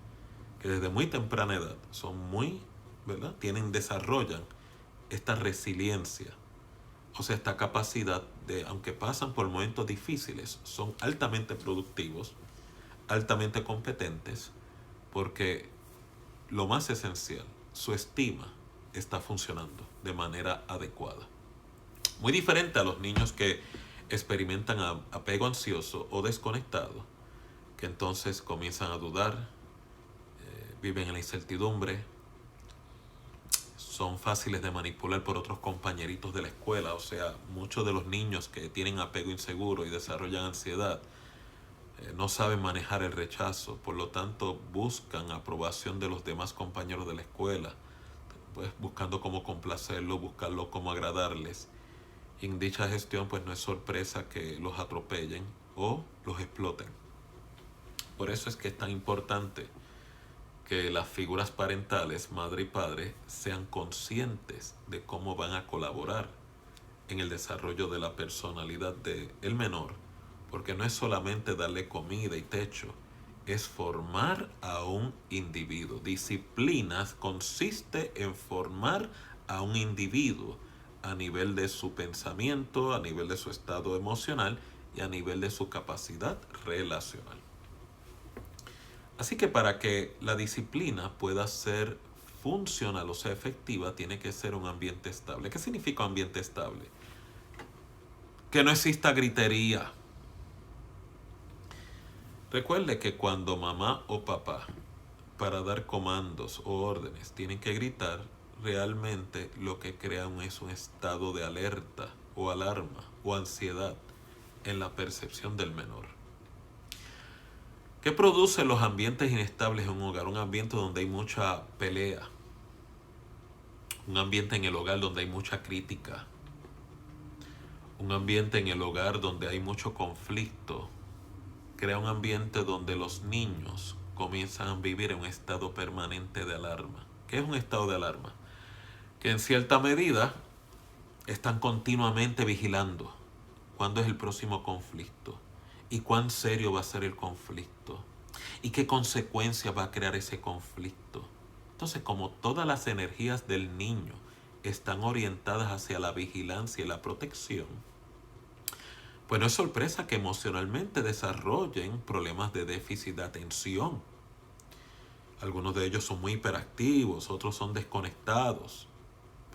Speaker 1: que desde muy temprana edad son muy, ¿verdad? Desarrollan esta resiliencia, o sea, esta capacidad de, aunque pasan por momentos difíciles, son altamente productivos, altamente competentes, porque lo más esencial, su estima está funcionando de manera adecuada. Muy diferente a los niños que experimentan apego ansioso o desconectado, que entonces comienzan a dudar, viven en la incertidumbre, son fáciles de manipular por otros compañeritos de la escuela. O sea, muchos de los niños que tienen apego inseguro y desarrollan ansiedad no saben manejar el rechazo, por lo tanto buscan aprobación de los demás compañeros de la escuela, pues buscando cómo complacerlos, buscando cómo agradarles. Y en dicha gestión pues no es sorpresa que los atropellen o los exploten. Por eso es que es tan importante que las figuras parentales, madre y padre, sean conscientes de cómo van a colaborar en el desarrollo de la personalidad del menor, porque no es solamente darle comida y techo, es formar a un individuo. Disciplinas consiste en formar a un individuo a nivel de su pensamiento, a nivel de su estado emocional y a nivel de su capacidad relacional. Así que para que la disciplina pueda ser funcional, o sea, efectiva, tiene que ser un ambiente estable. ¿Qué significa un ambiente estable? Que no exista gritería. Recuerde que cuando mamá o papá, para dar comandos o órdenes, tienen que gritar, realmente lo que crean es un estado de alerta o alarma o ansiedad en la percepción del menor. ¿Qué producen los ambientes inestables en un hogar? Un ambiente donde hay mucha pelea, un ambiente en el hogar donde hay mucha crítica, un ambiente en el hogar donde hay mucho conflicto. Crea un ambiente donde los niños comienzan a vivir en un estado permanente de alarma. ¿Qué es un estado de alarma? Que en cierta medida están continuamente vigilando cuándo es el próximo conflicto y cuán serio va a ser el conflicto y qué consecuencias va a crear ese conflicto. Entonces, como todas las energías del niño están orientadas hacia la vigilancia y la protección, pues no es sorpresa que emocionalmente desarrollen problemas de déficit de atención. Algunos de ellos son muy hiperactivos, otros son desconectados.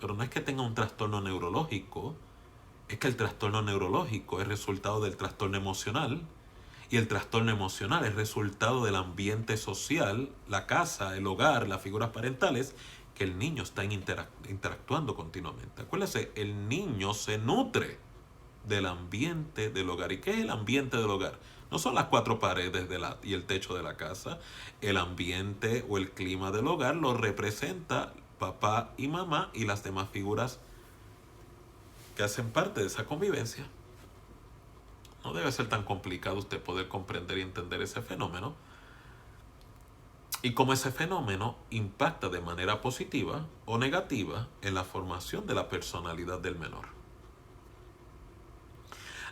Speaker 1: Pero no es que tenga un trastorno neurológico, es que el trastorno neurológico es resultado del trastorno emocional y el trastorno emocional es resultado del ambiente social, la casa, el hogar, las figuras parentales, que el niño está interactuando continuamente. Acuérdese, el niño se nutre del ambiente del hogar. ¿Y qué es el ambiente del hogar? No son las cuatro paredes y el techo de la casa. El ambiente o el clima del hogar lo representa papá y mamá y las demás figuras que hacen parte de esa convivencia. No debe ser tan complicado usted poder comprender y entender ese fenómeno y cómo ese fenómeno impacta de manera positiva o negativa en la formación de la personalidad del menor.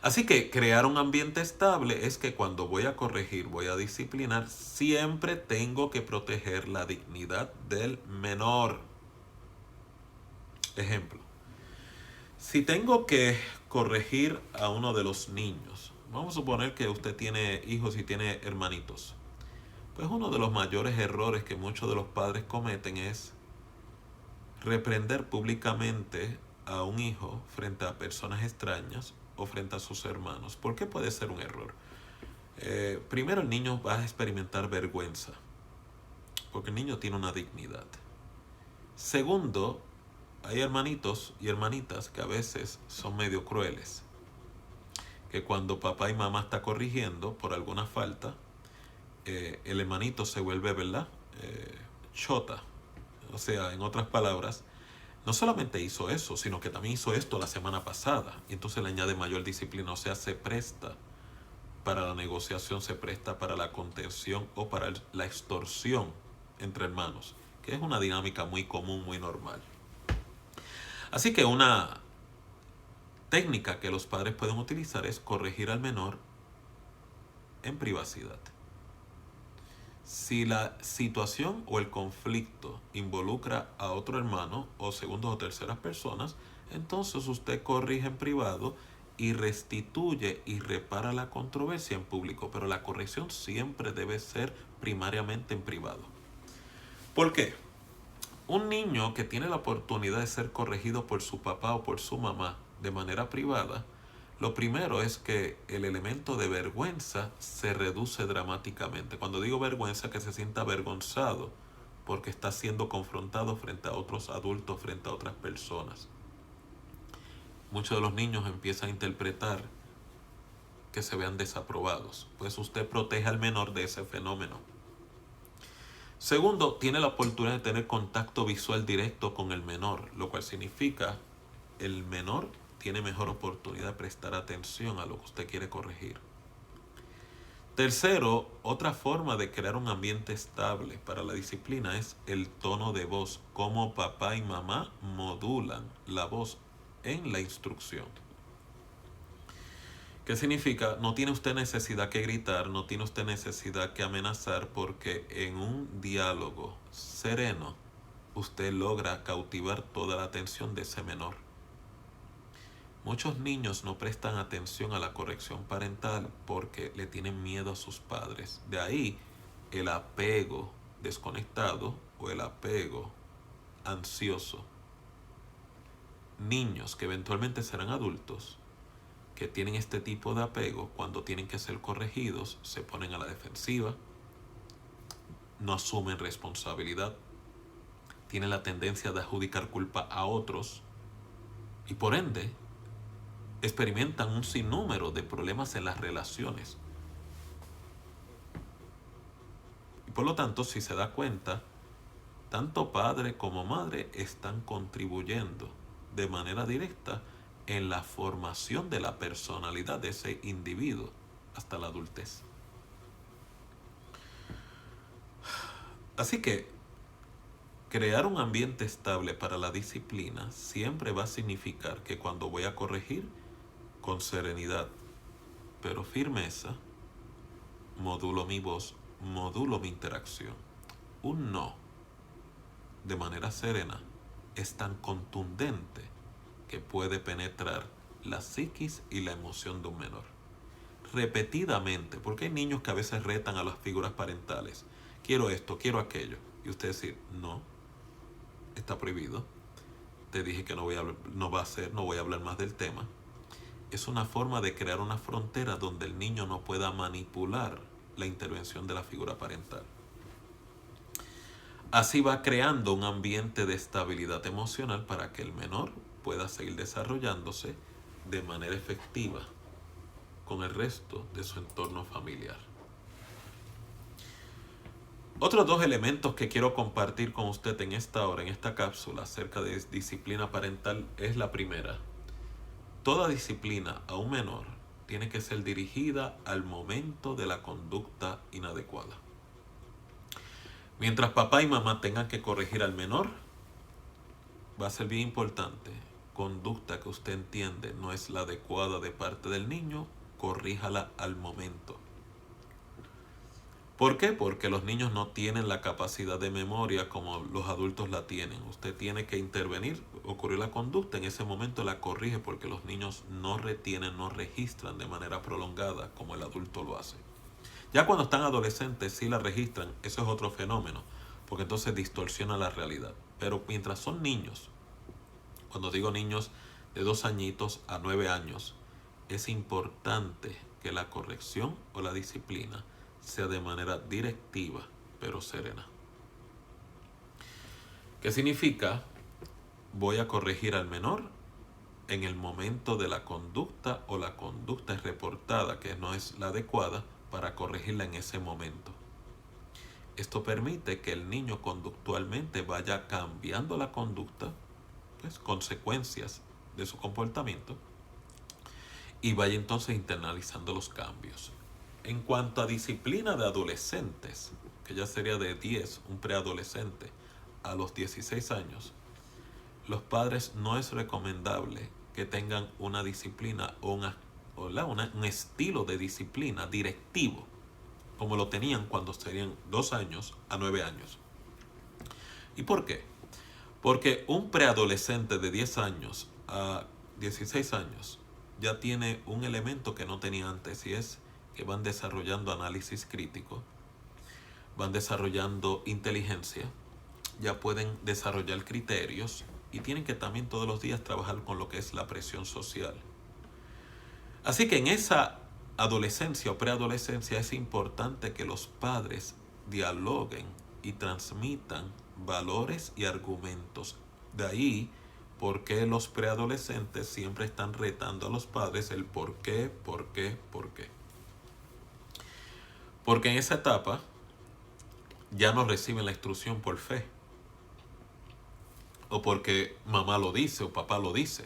Speaker 1: Así que crear un ambiente estable es que cuando voy a corregir, voy a disciplinar, siempre tengo que proteger la dignidad del menor. Ejemplo, si tengo que corregir a uno de los niños, vamos a suponer que usted tiene hijos y tiene hermanitos, pues uno de los mayores errores que muchos de los padres cometen es reprender públicamente a un hijo frente a personas extrañas o frente a sus hermanos. ¿Por qué puede ser un error? Primero, el niño va a experimentar vergüenza, porque el niño tiene una dignidad. Segundo, hay hermanitos y hermanitas que a veces son medio crueles, que cuando papá y mamá está corrigiendo por alguna falta, el hermanito se vuelve, ¿verdad? Chota. O sea, en otras palabras, no solamente hizo eso, sino que también hizo esto la semana pasada. Y entonces le añade mayor disciplina. O sea, se presta para la negociación, se presta para la contención o para la extorsión entre hermanos, que es una dinámica muy común, muy normal. Así que una técnica que los padres pueden utilizar es corregir al menor en privacidad. Si la situación o el conflicto involucra a otro hermano o segundas o terceras personas, entonces usted corrige en privado y restituye y repara la controversia en público, pero la corrección siempre debe ser primariamente en privado. ¿Por qué? Un niño que tiene la oportunidad de ser corregido por su papá o por su mamá de manera privada, lo primero es que el elemento de vergüenza se reduce dramáticamente. Cuando digo vergüenza, que se sienta avergonzado porque está siendo confrontado frente a otros adultos, frente a otras personas. Muchos de los niños empiezan a interpretar que se vean desaprobados. Pues usted protege al menor de ese fenómeno. Segundo, tiene la oportunidad de tener contacto visual directo con el menor, lo cual significa el menor tiene mejor oportunidad de prestar atención a lo que usted quiere corregir. Tercero, otra forma de crear un ambiente estable para la disciplina es el tono de voz, cómo papá y mamá modulan la voz en la instrucción. ¿Qué significa? No tiene usted necesidad que gritar, no tiene usted necesidad que amenazar, porque en un diálogo sereno usted logra cautivar toda la atención de ese menor. Muchos niños no prestan atención a la corrección parental porque le tienen miedo a sus padres. De ahí el apego desconectado o el apego ansioso. Niños que eventualmente serán adultos, que tienen este tipo de apego, cuando tienen que ser corregidos, se ponen a la defensiva, no asumen responsabilidad, tienen la tendencia de adjudicar culpa a otros y por ende experimentan un sinnúmero de problemas en las relaciones. Y por lo tanto, si se da cuenta, tanto padre como madre están contribuyendo de manera directa en la formación de la personalidad de ese individuo hasta la adultez. Así que crear un ambiente estable para la disciplina siempre va a significar que cuando voy a corregir, con serenidad, pero firmeza, modulo mi voz, modulo mi interacción. Un no, de manera serena, es tan contundente que puede penetrar la psiquis y la emoción de un menor. Repetidamente, porque hay niños que a veces retan a las figuras parentales. Quiero esto, quiero aquello. Y usted decir, no, está prohibido. Te dije que no voy a hablar más del tema. Es una forma de crear una frontera donde el niño no pueda manipular la intervención de la figura parental. Así va creando un ambiente de estabilidad emocional para que el menor pueda seguir desarrollándose de manera efectiva con el resto de su entorno familiar. Otros dos elementos que quiero compartir con usted en esta hora, en esta cápsula acerca de disciplina parental, es la primera. Toda disciplina a un menor tiene que ser dirigida al momento de la conducta inadecuada. Mientras papá y mamá tengan que corregir al menor, va a ser bien importante. Conducta que usted entiende no es la adecuada de parte del niño, corríjala al momento. ¿Por qué? Porque los niños no tienen la capacidad de memoria como los adultos la tienen. Usted tiene que intervenir, ocurrió la conducta, en ese momento la corrige, porque los niños no retienen, no registran de manera prolongada como el adulto lo hace. Ya cuando están adolescentes sí la registran, eso es otro fenómeno, porque entonces distorsiona la realidad. Pero mientras son niños, cuando digo niños de 2 añitos a 9 años, es importante que la corrección o la disciplina sea de manera directiva, pero serena. ¿Qué significa? Voy a corregir al menor en el momento de la conducta, o la conducta es reportada que no es la adecuada, para corregirla en ese momento. Esto permite que el niño conductualmente vaya cambiando la conducta, pues consecuencias de su comportamiento, y vaya entonces internalizando los cambios. En cuanto a disciplina de adolescentes, que ya sería de 10, un preadolescente, a los 16 años, los padres no es recomendable que tengan una disciplina o un estilo de disciplina directivo como lo tenían cuando tenían 2 años a 9 años. ¿Y por qué? Porque un preadolescente de 10 años a 16 años ya tiene un elemento que no tenía antes, y es que van desarrollando análisis crítico, van desarrollando inteligencia, ya pueden desarrollar criterios y tienen que también todos los días trabajar con lo que es la presión social. Así que en esa adolescencia o preadolescencia es importante que los padres dialoguen y transmitan valores y argumentos. De ahí por qué los preadolescentes siempre están retando a los padres el por qué, por qué, por qué. Porque en esa etapa ya no reciben la instrucción por fe, o porque mamá lo dice o papá lo dice.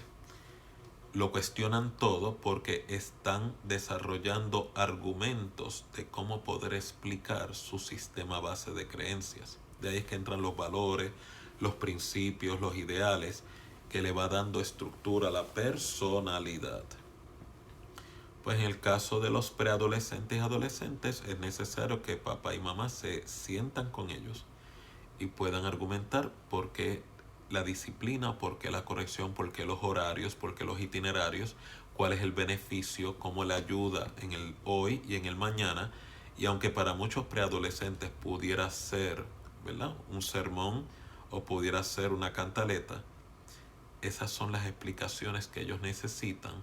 Speaker 1: Lo cuestionan todo porque están desarrollando argumentos de cómo poder explicar su sistema base de creencias. De ahí es que entran los valores, los principios, los ideales, que le va dando estructura a la personalidad. Pues en el caso de los preadolescentes y adolescentes es necesario que papá y mamá se sientan con ellos y puedan argumentar por qué la disciplina, por qué la corrección, por qué los horarios, por qué los itinerarios, cuál es el beneficio, cómo le ayuda en el hoy y en el mañana. Y aunque para muchos preadolescentes pudiera ser, ¿verdad?, un sermón o pudiera ser una cantaleta, esas son las explicaciones que ellos necesitan.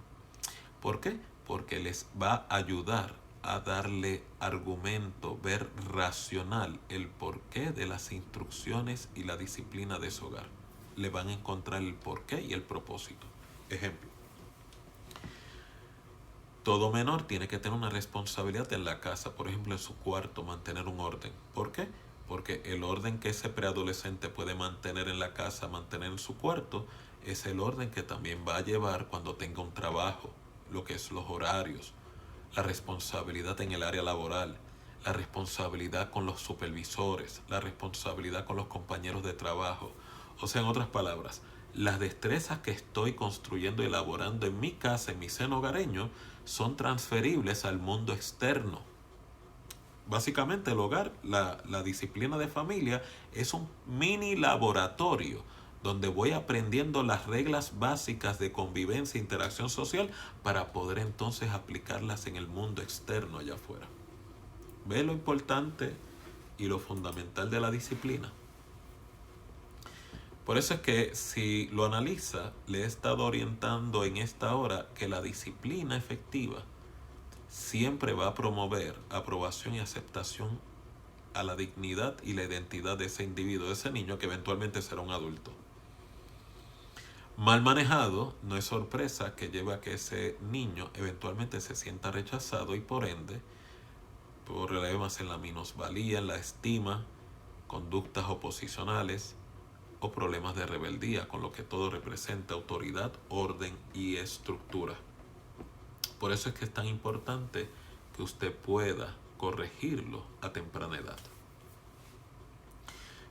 Speaker 1: ¿Por qué? Porque les va a ayudar a darle argumento, ver racional el porqué de las instrucciones y la disciplina de su hogar. Le van a encontrar el porqué y el propósito. Ejemplo: todo menor tiene que tener una responsabilidad en la casa, por ejemplo en su cuarto, mantener un orden. ¿Por qué? Porque el orden que ese preadolescente puede mantener en la casa, mantener en su cuarto, es el orden que también va a llevar cuando tenga un trabajo, lo que es los horarios, la responsabilidad en el área laboral, la responsabilidad con los supervisores, la responsabilidad con los compañeros de trabajo. O sea, en otras palabras, las destrezas que estoy construyendo y elaborando en mi casa, en mi seno hogareño, son transferibles al mundo externo. Básicamente el hogar, la disciplina de familia, es un mini laboratorio donde voy aprendiendo las reglas básicas de convivencia e interacción social para poder entonces aplicarlas en el mundo externo allá afuera. ¿Ve lo importante y lo fundamental de la disciplina? Por eso es que si lo analiza, le he estado orientando en esta hora que la disciplina efectiva siempre va a promover aprobación y aceptación a la dignidad y la identidad de ese individuo, de ese niño que eventualmente será un adulto. Mal manejado, no es sorpresa que lleve a que ese niño eventualmente se sienta rechazado y por ende problemas en la minusvalía, en la estima, conductas oposicionales o problemas de rebeldía, con lo que todo representa autoridad, orden y estructura. Por eso es que es tan importante que usted pueda corregirlo a temprana edad.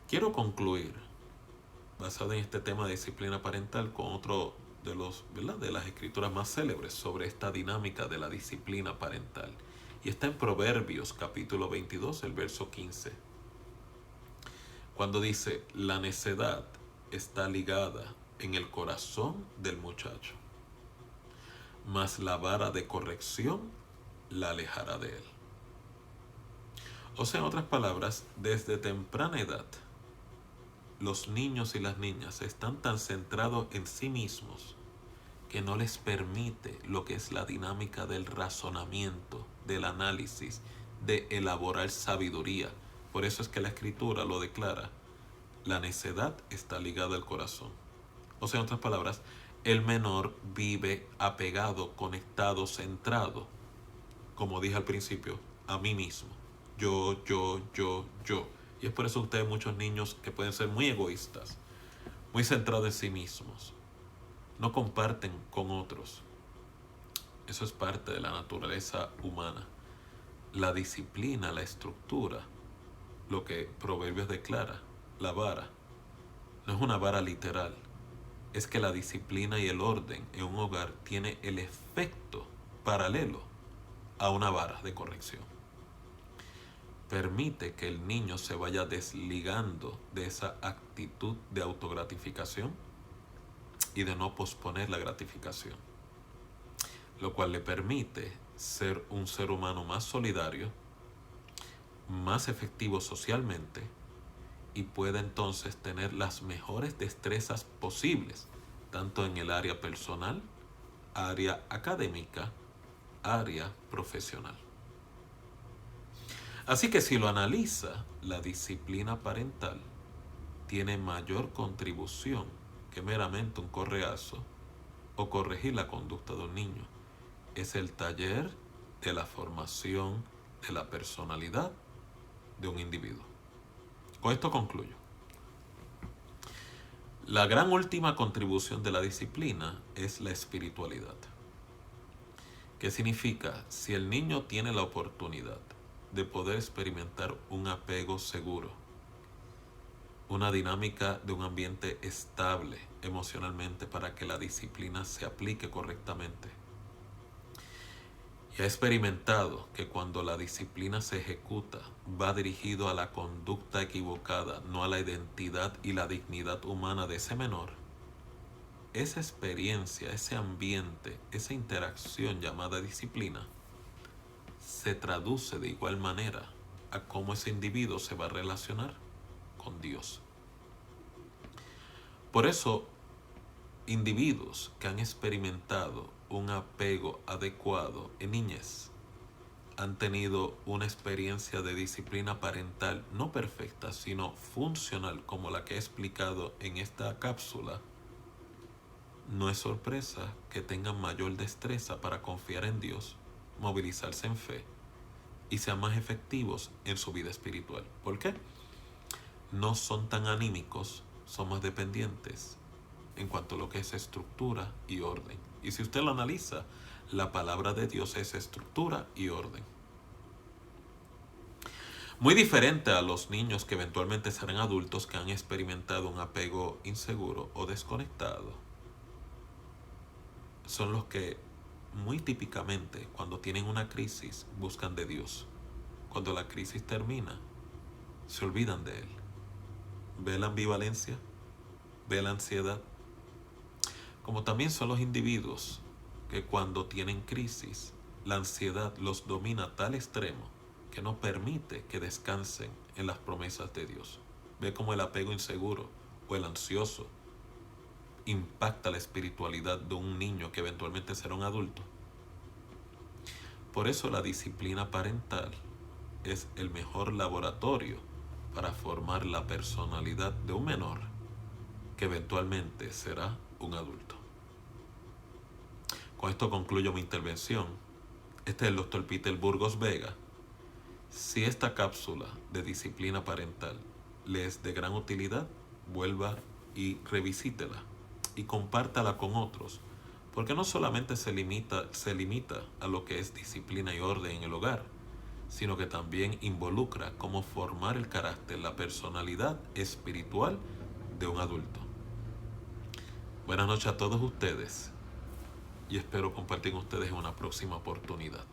Speaker 1: Quiero concluir, basado en este tema de disciplina parental, con otro de los, ¿verdad?, de las escrituras más célebres sobre esta dinámica de la disciplina parental. Y está en Proverbios capítulo 22, el verso 15. Cuando dice: la necedad está ligada en el corazón del muchacho, mas la vara de corrección la alejará de él. O sea, en otras palabras, desde temprana edad, los niños y las niñas están tan centrados en sí mismos que no les permite lo que es la dinámica del razonamiento, del análisis, de elaborar sabiduría. Por eso es que la escritura lo declara: la necedad está ligada al corazón. O sea, en otras palabras, el menor vive apegado, conectado, centrado, como dije al principio, a mí mismo. Yo. Y es por eso que ustedes, muchos niños que pueden ser muy egoístas, muy centrados en sí mismos, no comparten con otros. Eso es parte de la naturaleza humana. La disciplina, la estructura, lo que Proverbios declara, la vara, no es una vara literal. Es que la disciplina y el orden en un hogar tiene el efecto paralelo a una vara de corrección. permite que el niño se vaya desligando de esa actitud de autogratificación y de no posponer la gratificación, lo cual le permite ser un ser humano más solidario, más efectivo socialmente, y puede entonces tener las mejores destrezas posibles, tanto en el área personal, área académica, área profesional. Así que si lo analiza, la disciplina parental tiene mayor contribución que meramente un correazo o corregir la conducta de un niño. Es el taller de la formación de la personalidad de un individuo. Con esto concluyo. La gran última contribución de la disciplina es la espiritualidad. ¿Qué significa? Si el niño tiene la oportunidad de poder experimentar un apego seguro, una dinámica de un ambiente estable emocionalmente para que la disciplina se aplique correctamente, y ha experimentado que cuando la disciplina se ejecuta va dirigido a la conducta equivocada, no a la identidad y la dignidad humana de ese menor, esa experiencia, ese ambiente, esa interacción llamada disciplina se traduce de igual manera a cómo ese individuo se va a relacionar con Dios. Por eso, individuos que han experimentado un apego adecuado en niñez han tenido una experiencia de disciplina parental no perfecta, sino funcional, como la que he explicado en esta cápsula. No es sorpresa que tengan mayor destreza para confiar en Dios, movilizarse en fe y sean más efectivos en su vida espiritual. ¿Por qué? No son tan anímicos, son más dependientes en cuanto a lo que es estructura y orden. Y si usted lo analiza, la palabra de Dios es estructura y orden. Muy diferente a los niños que eventualmente serán adultos que han experimentado un apego inseguro o desconectado. Son los que muy típicamente cuando tienen una crisis buscan de Dios. Cuando la crisis termina, se olvidan de Él. ¿Ve la ambivalencia? ¿Ve la ansiedad? Como también son los individuos que cuando tienen crisis, la ansiedad los domina a tal extremo que no permite que descansen en las promesas de Dios. Ve cómo el apego inseguro o el ansioso impacta la espiritualidad de un niño que eventualmente será un adulto. Por eso la disciplina parental es el mejor laboratorio para formar la personalidad de un menor que eventualmente será un adulto. Con esto concluyo mi intervención. Este es el Dr. Peter Burgos Vega. Si esta cápsula de disciplina parental le es de gran utilidad, vuelva y revisítela y compártala con otros, porque no solamente se limita a lo que es disciplina y orden en el hogar, sino que también involucra cómo formar el carácter, la personalidad espiritual de un adulto. Buenas noches a todos ustedes y espero compartir con ustedes en una próxima oportunidad.